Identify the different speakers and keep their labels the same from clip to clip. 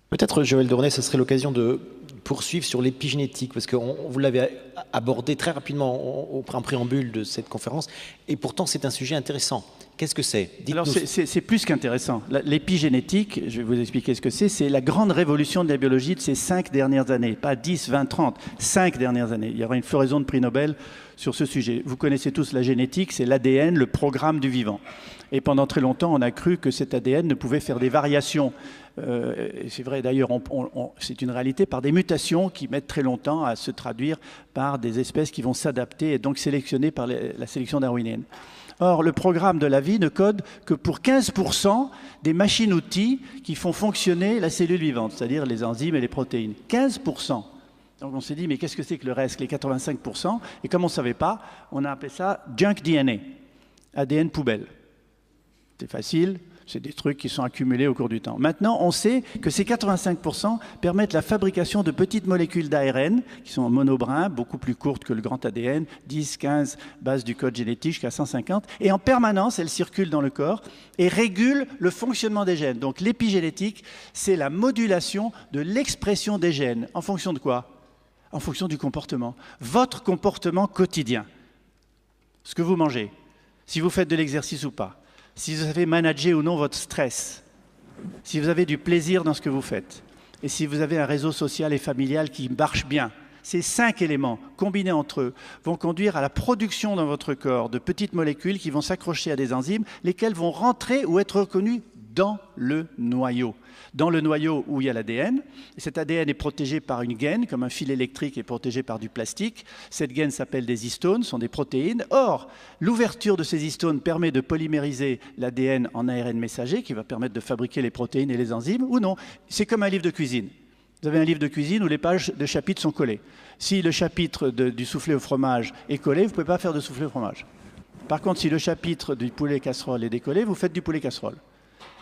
Speaker 1: Peut-être, Joël Dornet, ce serait l'occasion de poursuivre sur l'épigénétique, parce que vous l'avez abordé très rapidement en préambule de cette conférence, et pourtant c'est un sujet intéressant. Qu'est-ce que c'est?
Speaker 2: Alors c'est plus qu'intéressant. L'épigénétique, je vais vous expliquer ce que c'est la grande révolution de la biologie de ces 5 dernières années, pas 10, 20, 30, 5 dernières années. Il y aura une floraison de prix Nobel sur ce sujet. Vous connaissez tous la génétique, c'est l'ADN, le programme du vivant. Et pendant très longtemps, on a cru que cet ADN ne pouvait faire des variations. C'est vrai d'ailleurs, c'est une réalité, par des mutations qui mettent très longtemps à se traduire par des espèces qui vont s'adapter et donc sélectionnées par la sélection darwinienne. Or, le programme de la vie ne code que pour 15% des machines-outils qui font fonctionner la cellule vivante, c'est-à-dire les enzymes et les protéines. 15%. Donc on s'est dit, mais qu'est-ce que c'est que le reste, les 85%? Et comme on ne savait pas, on a appelé ça junk DNA, ADN poubelle. C'est facile, c'est des trucs qui sont accumulés au cours du temps. Maintenant, on sait que ces 85% permettent la fabrication de petites molécules d'ARN qui sont en monobrins, beaucoup plus courtes que le grand ADN, 10, 15 bases du code génétique jusqu'à 150. Et en permanence, elles circulent dans le corps et régulent le fonctionnement des gènes. Donc l'épigénétique, c'est la modulation de l'expression des gènes. En fonction de quoi? En fonction du comportement. Votre comportement quotidien. Ce que vous mangez, si vous faites de l'exercice ou pas, si vous avez managé ou non votre stress, si vous avez du plaisir dans ce que vous faites, et si vous avez un réseau social et familial qui marche bien, ces 5 éléments, combinés entre eux, vont conduire à la production dans votre corps de petites molécules qui vont s'accrocher à des enzymes, lesquelles vont rentrer ou être reconnues dans le noyau. Dans le noyau où il y a l'ADN. Cet ADN est protégé par une gaine, comme un fil électrique est protégé par du plastique. Cette gaine s'appelle des histones, sont des protéines. Or, l'ouverture de ces histones permet de polymériser l'ADN en ARN messager, qui va permettre de fabriquer les protéines et les enzymes, ou non. C'est comme un livre de cuisine. Vous avez un livre de cuisine où les pages de chapitres sont collées. Si le chapitre du soufflé au fromage est collé, vous ne pouvez pas faire de soufflé au fromage. Par contre, si le chapitre du poulet casserole est décollé, vous faites du poulet casserole.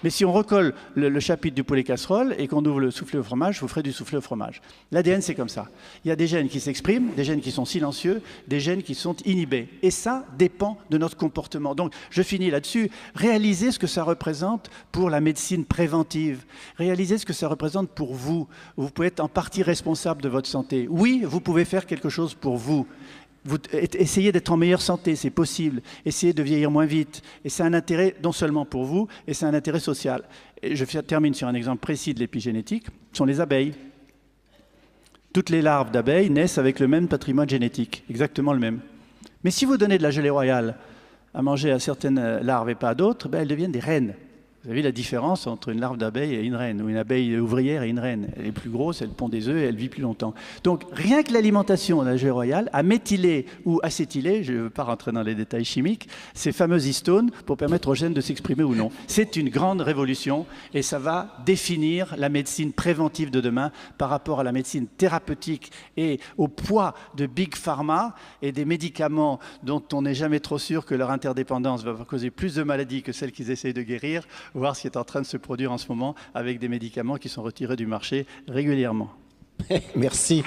Speaker 2: Mais si on recolle le chapitre du poulet casserole et qu'on ouvre le soufflé au fromage, vous ferez du soufflé au fromage. L'ADN, c'est comme ça. Il y a des gènes qui s'expriment, des gènes qui sont silencieux, des gènes qui sont inhibés. Et ça dépend de notre comportement. Donc, je finis là-dessus. Réalisez ce que ça représente pour la médecine préventive. Réalisez ce que ça représente pour vous. Vous pouvez être en partie responsable de votre santé. Oui, vous pouvez faire quelque chose pour vous. Essayez d'être en meilleure santé, c'est possible. Essayez de vieillir moins vite. Et c'est un intérêt non seulement pour vous, et c'est un intérêt social. Et je termine sur un exemple précis de l'épigénétique, ce sont les abeilles. Toutes les larves d'abeilles naissent avec le même patrimoine génétique, exactement le même. Mais si vous donnez de la gelée royale à manger à certaines larves et pas à d'autres, elles deviennent des reines. Vous avez la différence entre une larve d'abeille et une reine, ou une abeille ouvrière et une reine. Elle est plus grosse, elle pond des œufs et elle vit plus longtemps. Donc rien que l'alimentation de la gelée royale a méthylé ou acétylé, je ne veux pas rentrer dans les détails chimiques, ces fameuses histones pour permettre aux gènes de s'exprimer ou non. C'est une grande révolution et ça va définir la médecine préventive de demain par rapport à la médecine thérapeutique et au poids de Big Pharma et des médicaments dont on n'est jamais trop sûr que leur interdépendance va causer plus de maladies que celles qu'ils essayent de guérir. Voir ce qui est en train de se produire en ce moment avec des médicaments qui sont retirés du marché régulièrement.
Speaker 1: Merci.